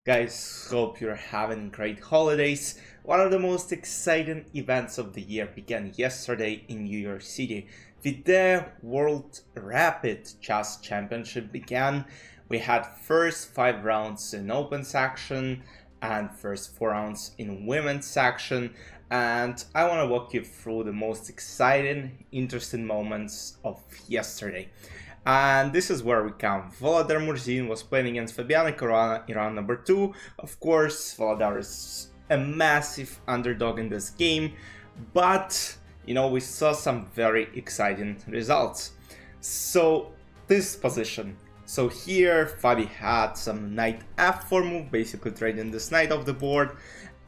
Guys, hope you're having great holidays. One of the most exciting events of the year began yesterday in New York City. With the World Rapid Chess Championship began, we had first 5 rounds in open section and first 4 rounds in women's section. And I want to walk you through the most exciting, interesting moments of yesterday. And this is where we come. Volodar Murzin was playing against Fabiano Caruana in round number 2. Of course, Volodar is a massive underdog in this game, but we saw some very exciting results. So this position. So here Fabi had some knight f4 move, basically trading this knight off the board,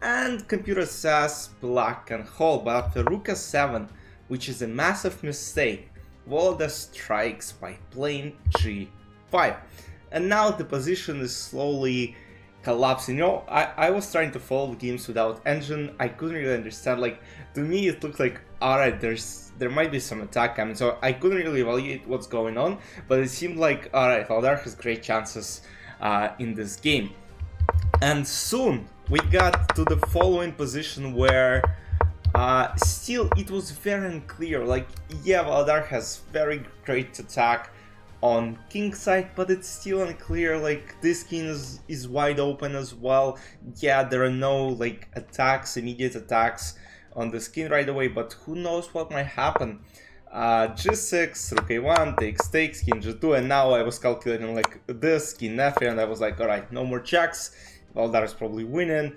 and computer says black can hold, but after rook a7, which is a massive mistake, Volodar strikes by playing g5, and now the position is slowly collapsing. I was trying to follow the games without engine. I couldn't really understand. Like, to me it looked like, alright, there might be some attack coming, so I couldn't really evaluate what's going on, but it seemed like, alright, Volodar has great chances in this game. And soon we got to the following position where still it was very unclear. Like, yeah, Volodar has very great attack on king side, but it's still unclear. Like, this king is wide open as well. Yeah, there are no like immediate attacks on this king right away, but who knows what might happen. G6, rook a1, takes, king g2, and now I was calculating like this, king f3, and I was like, alright, no more checks. Volodar is probably winning,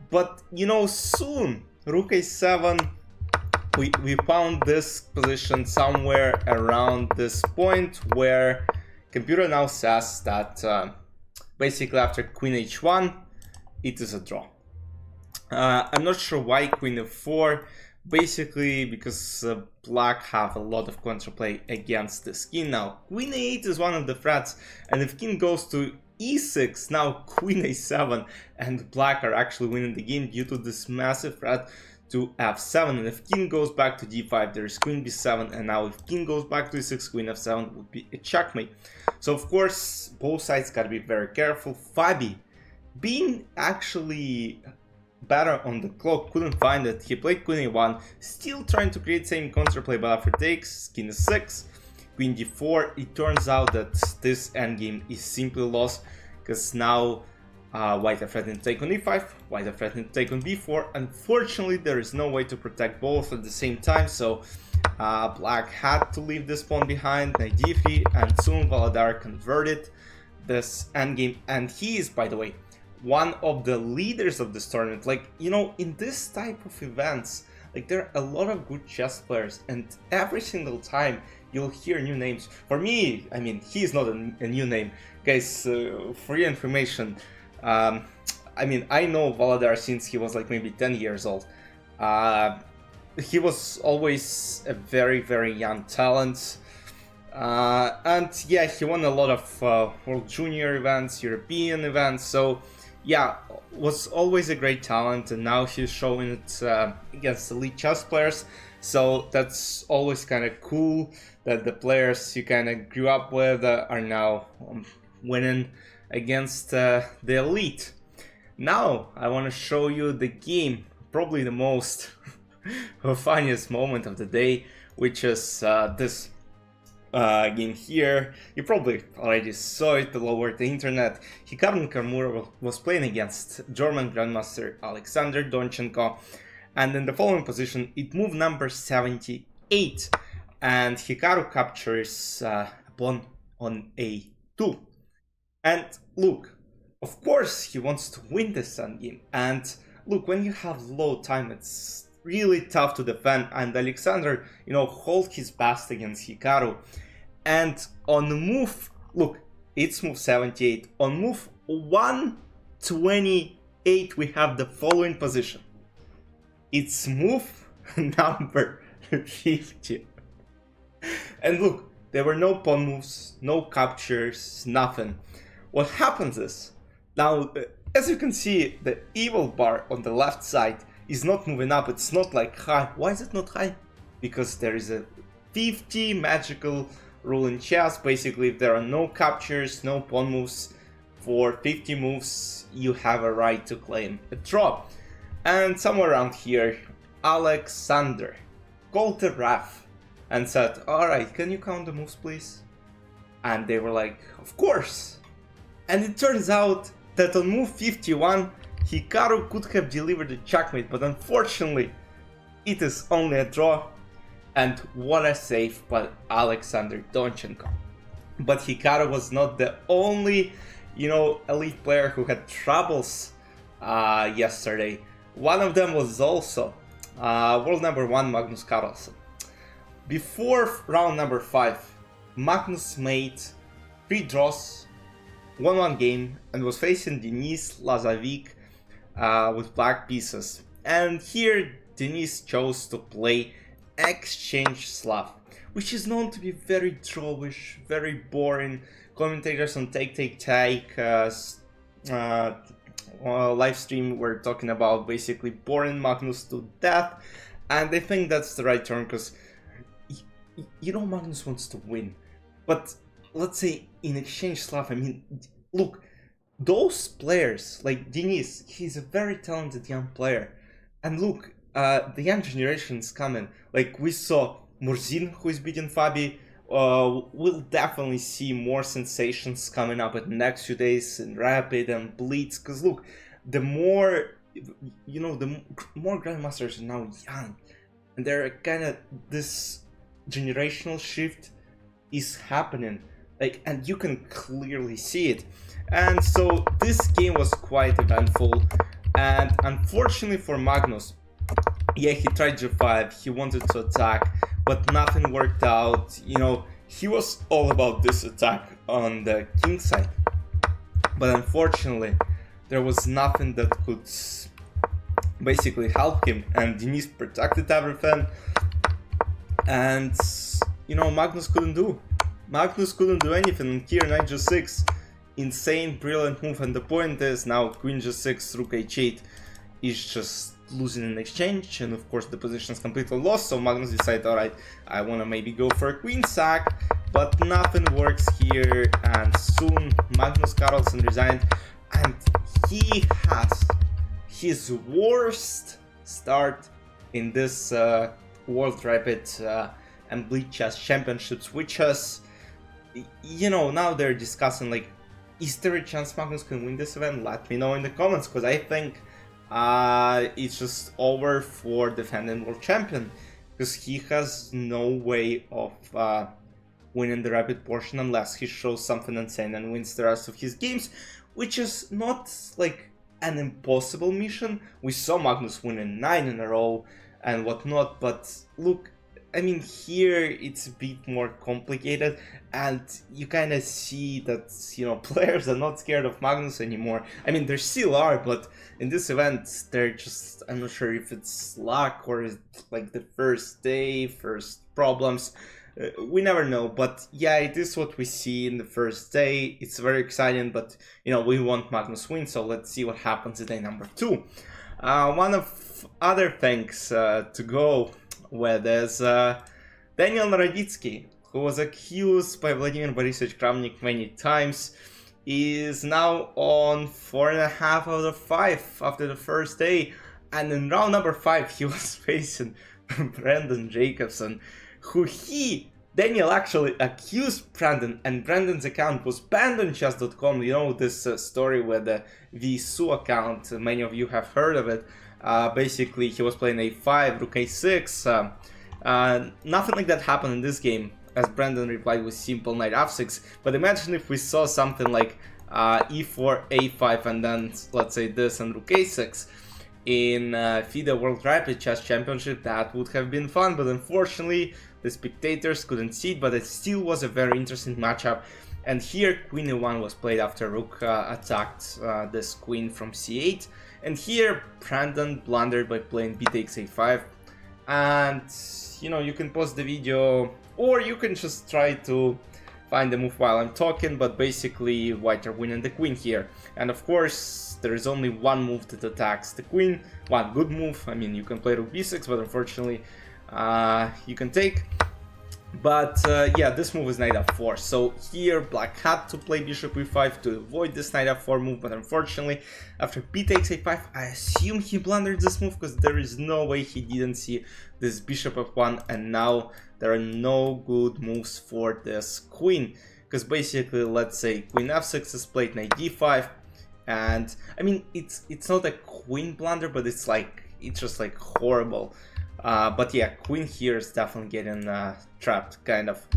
but soon rook a7, we found this position somewhere around this point where computer now says that basically after queen h1 it is a draw. I'm not sure why queen f4, basically because black have a lot of counterplay against this king. Now queen a8 is one of the threats, and if king goes to e6, now queen a7, and black are actually winning the game due to this massive threat to f7. And if king goes back to d5, there is queen b7, and now if king goes back to e6, queen f7 would be a checkmate. So of course both sides gotta be very careful. Fabi, being actually better on the clock, couldn't find it. He played queen a1, still trying to create same counterplay, but after takes, king e6, queen d4, it turns out that this endgame is simply lost, because now white are threatening to take on e5, white are threatening to take on b4. Unfortunately, there is no way to protect both at the same time, so black had to leave this pawn behind, knight d3, and soon Volodar converted this endgame. And he is, by the way, one of the leaders of this tournament. Like, in this type of events, like, there are a lot of good chess players, and every single time you'll hear new names. For me, I mean, he is not a new name. Guys, for your information, I mean, I know Volodar since he was like maybe 10 years old. He was always a very, very young talent. And yeah, he won a lot of World Junior events, European events, so yeah, was always a great talent, and now he's showing it against elite chess players. So that's always kind of cool that the players you kind of grew up with are now winning against the elite. Now I want to show you the game, probably the most funniest moment of the day, which is this game here. You probably already saw it all over the internet. Hikaru and Nakamura was playing against German Grandmaster Alexander Donchenko, and in the following position it moved number 78, and Hikaru captures a pawn on a2. And look, of course he wants to win this endgame, and look, when you have low time it's really tough to defend, and Alexander, hold his best against Hikaru. And on move, look, it's move 78. On move 128 we have the following position. It's move number 50. And look, there were no pawn moves, no captures, nothing. What happens is, now, as you can see, the evil bar on the left side is not moving up. It's not like high. Why is it not high? Because there is a 50 magical rule in chess. Basically, if there are no captures, no pawn moves, for 50 moves, you have a right to claim a draw. And somewhere around here, Alexander called the ref and said, "Alright, can you count the moves, please?" And they were like, "Of course." And it turns out that on move 51, Hikaru could have delivered a checkmate, but unfortunately, it is only a draw. And what a save by Alexander Donchenko. But Hikaru was not the only, elite player who had troubles yesterday. One of them was also world number 1 Magnus Carlsen. Before round number 5, Magnus made 3 draws, won 1 game, and was facing Denis Lazovic with black pieces. And here Denis chose to play Exchange Slav, which is known to be very drawish, very boring. Commentators on Take live stream were talking about basically boring Magnus to death, and I think that's the right term, because Magnus wants to win, but let's say in Exchange Slav, look, those players like Denis, he's a very talented young player, and look, the young generation is coming. Like we saw Murzin, who is beating Fabi. We'll definitely see more sensations coming up in the next few days in Rapid and Blitz. Because look, the more grandmasters are now young, and they're kind of, this generational shift is happening. Like, and you can clearly see it. And so this game was quite eventful. And unfortunately for Magnus, yeah, he tried G5, he wanted to attack, but nothing worked out. He was all about this attack on the king side. But unfortunately, there was nothing that could basically help him, and Denis protected everything. And, Magnus couldn't do. Magnus couldn't do anything, and here knight g6, insane, brilliant move, and the point is now queen g6, rook h8 is just losing in exchange, and of course the position is completely lost, so Magnus decided, alright, I want to maybe go for a queen sack, but nothing works here, and soon Magnus Carlsen resigned, and he has his worst start in this World Rapid and Blitz Chess Championships, which is, now they're discussing, like, is there a chance Magnus can win this event? Let me know in the comments, because I think it's just over for defending world champion, because he has no way of winning the rapid portion unless he shows something insane and wins the rest of his games, which is not like an impossible mission. We saw Magnus winning 9 in a row and whatnot, but look, here it's a bit more complicated, and you kind of see that, players are not scared of Magnus anymore. There still are, but in this event, they're just, I'm not sure if it's luck or it's like the first day, first problems. We never know, but yeah, it is what we see in the first day. It's very exciting, but, we want Magnus win, so let's see what happens in day number 2. One of other things to go with is Daniel Naroditsky, who was accused by Vladimir Borisovich Kramnik many times, is now on 4.5 out of 5 after the first day, and in round number 5 he was facing Brandon Jacobson, who Daniel actually accused Brandon, and Brandon's account was banned on chess.com. This story with the VSU account, many of you have heard of it. Basically, he was playing a5, rook a6. Nothing like that happened in this game, as Brandon replied with simple knight f6. But imagine if we saw something like e4, a5, and then, let's say, this and rook a6 in FIDE World Rapid Chess Championship. That would have been fun, but unfortunately, the spectators couldn't see it, but it still was a very interesting matchup. And here, queen e1 was played after rook attacked this queen from c8. And here, Brandon blundered by playing b takes a5. And, you can pause the video, or you can just try to find the move while I'm talking, but basically, white are winning the queen here. And of course, there is only one move that attacks the queen, one good move. You can play rook b6, but unfortunately, you can take. But yeah, this move is knight f4, so here black had to play bishop e5 to avoid this knight f4 move, but unfortunately after b takes a5 I assume he blundered this move because there is no way he didn't see this bishop f1, and now there are no good moves for this queen, because basically let's say queen f6 is played, knight d5, and I mean it's not a queen blunder, but it's just like horrible. But yeah, queen here is definitely getting trapped, kind of.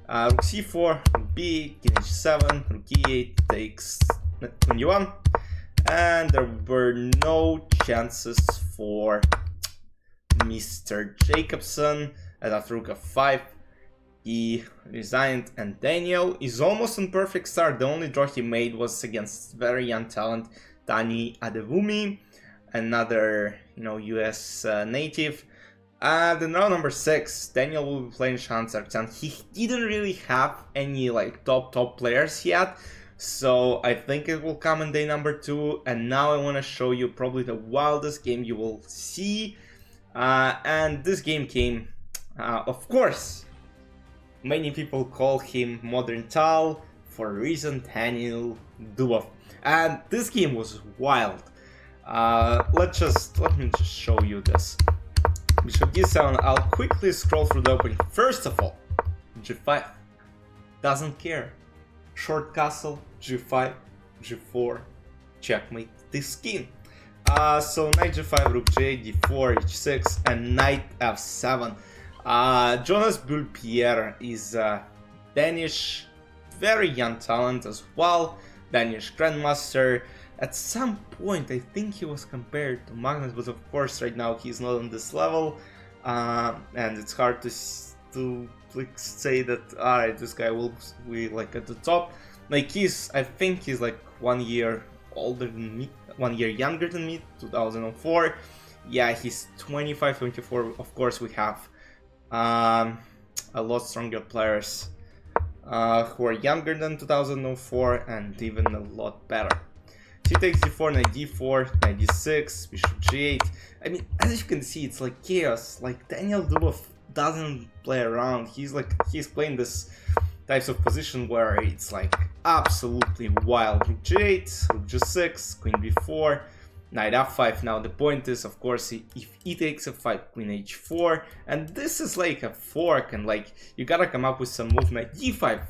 Rook c4, rook b, king h7, rook e8 takes queen u1, and there were no chances for Mr. Jacobson. And after rook f5, he resigned, and Daniel is almost on perfect start. The only draw he made was against very young talent Dani Adewumi, another US native. And in round number 6, Daniel will be playing Sean Sarkisian. He didn't really have any top players yet, so I think it will come in day number 2. And now I want to show you probably the wildest game you will see. And this game came, of course, many people call him Modern Tal for a reason, Daniel Dubov. And this game was wild. Let me just show you this. Bishop d7, I'll quickly scroll through the opening. First of all, g5, doesn't care. Short castle, g5, g4, checkmate this king. So knight g5, rook g8, d4, h6, and knight f7. Jonas Bulpierre is a Danish, very young talent as well, Danish grandmaster. At some point, I think he was compared to Magnus, but of course, right now he's not on this level, and it's hard to say that. Alright, this guy will be at the top. I think he's 1 year older than me, 1 year younger than me, 2004. Yeah, he's 25, 24. Of course, we have a lot stronger players who are younger than 2004 and even a lot better. He takes d4, knight d4, knight d6, bishop g8. I mean, as you can see, it's like chaos. Daniel Dubov doesn't play around. He's playing this types of position where it's absolutely wild. Rook g8, rook g6, queen b4, knight f5. Now the point is, of course, if he takes f5, queen h4, and this is a fork, and you gotta come up with some move. Knight d5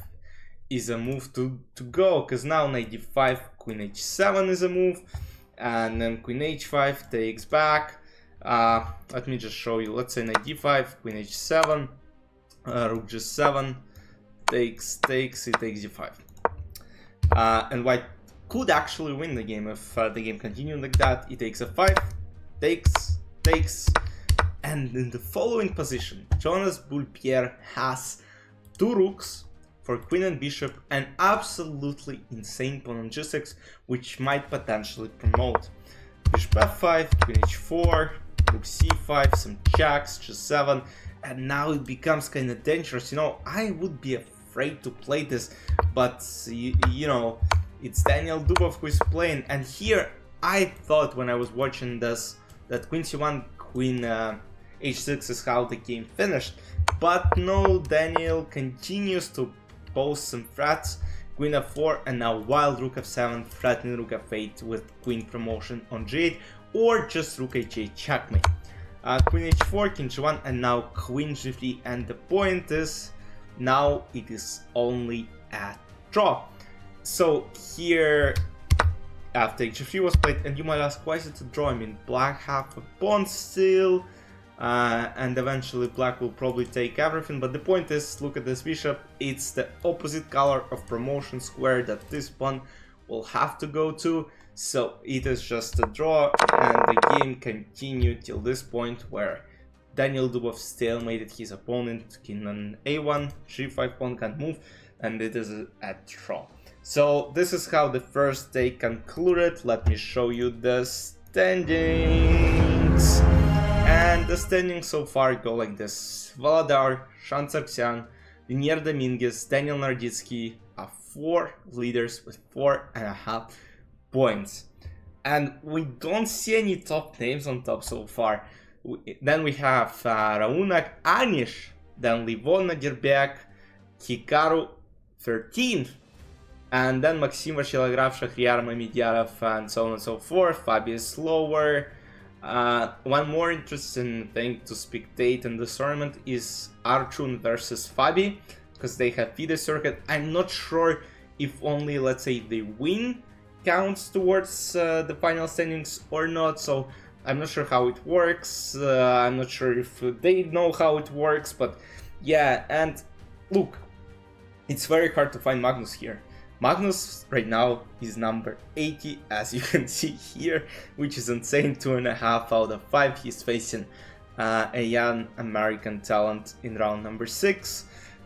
is a move to go, because now knight d5, queen h7 is a move, and then queen h5 takes back. Let me just show you. Let's say knight d5, queen h7, rook g7 takes, he takes d5, and white could actually win the game if the game continued like that. He takes f5, takes, and in the following position, Jonas Bulpierre has 2 rooks for queen and bishop, and absolutely insane pawn on g6, which might potentially promote. Bishop f5, queen h4, rook c5, some checks, g7, and now it becomes kind of dangerous. I would be afraid to play this, but it's Daniel Dubov who is playing, and here I thought when I was watching this that queen c1, queen h6 is how the game finished, but no, Daniel continues to pose some threats, queen f4, and now wild rook f7, threatening rook f8 with queen promotion on g8, or just rook h8 checkmate. Queen h4, king g1, and now queen g3, and the point is, now it is only a draw. So here, after h3 was played, and you might ask, why is it a draw? I mean, black have a pawn still, and eventually black will probably take everything, but the point is, look at this bishop, it's the opposite color of promotion square that this pawn will have to go to, so it is just a draw, and the game continued till this point where Daniel Dubov stalemated his opponent, king on a1, g5 pawn can't move, and it is a draw. So this is how the first day concluded. Let me show you the standings. And the standings so far go like this. Volodar, Sean Sarkisian, Linier Dominguez, Daniel Naroditsky are 4 leaders with 4.5 points. And we don't see any top names on top so far. Then we have Raunak Anish then Livona Gerbiak, Hikaru 13th, and then Maxim Vashilograf, Shahriar Mamedyanov, and so on and so forth. Fabi is slower. One more interesting thing to spectate in this tournament is Arjun versus Fabi, because they have feeder circuit. I'm not sure if only, let's say, the win counts towards the final standings or not, so I'm not sure how it works. I'm not sure if they know how it works, but yeah. And look, it's very hard to find Magnus here. Magnus right now is number 80, as you can see here, which is insane. 2.5 out of 5. He's facing a young American talent in round number 6.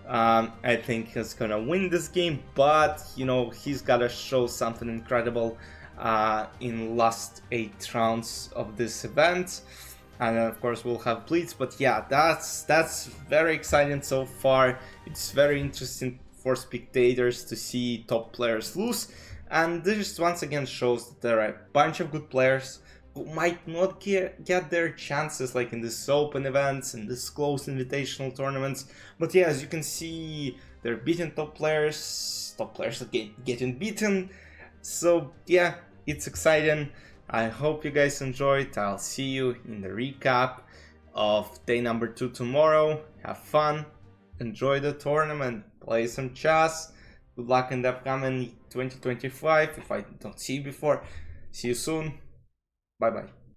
I think he's gonna win this game, but you know, he's gotta show something incredible in last 8 rounds of this event. And then of course we'll have Blitz, but yeah, that's very exciting so far. It's very interesting for spectators to see top players lose, and this once again shows that there are a bunch of good players who might not get their chances, like in this open events and this close invitational tournaments. But yeah, as you can see, they're beating top players that getting beaten. So yeah, it's exciting. I hope you guys enjoyed. I'll see you in the recap of day number 2 tomorrow. Have fun, enjoy the tournament, play some chess. Good luck in the upcoming 2025. If I don't see you before, see you soon. Bye bye.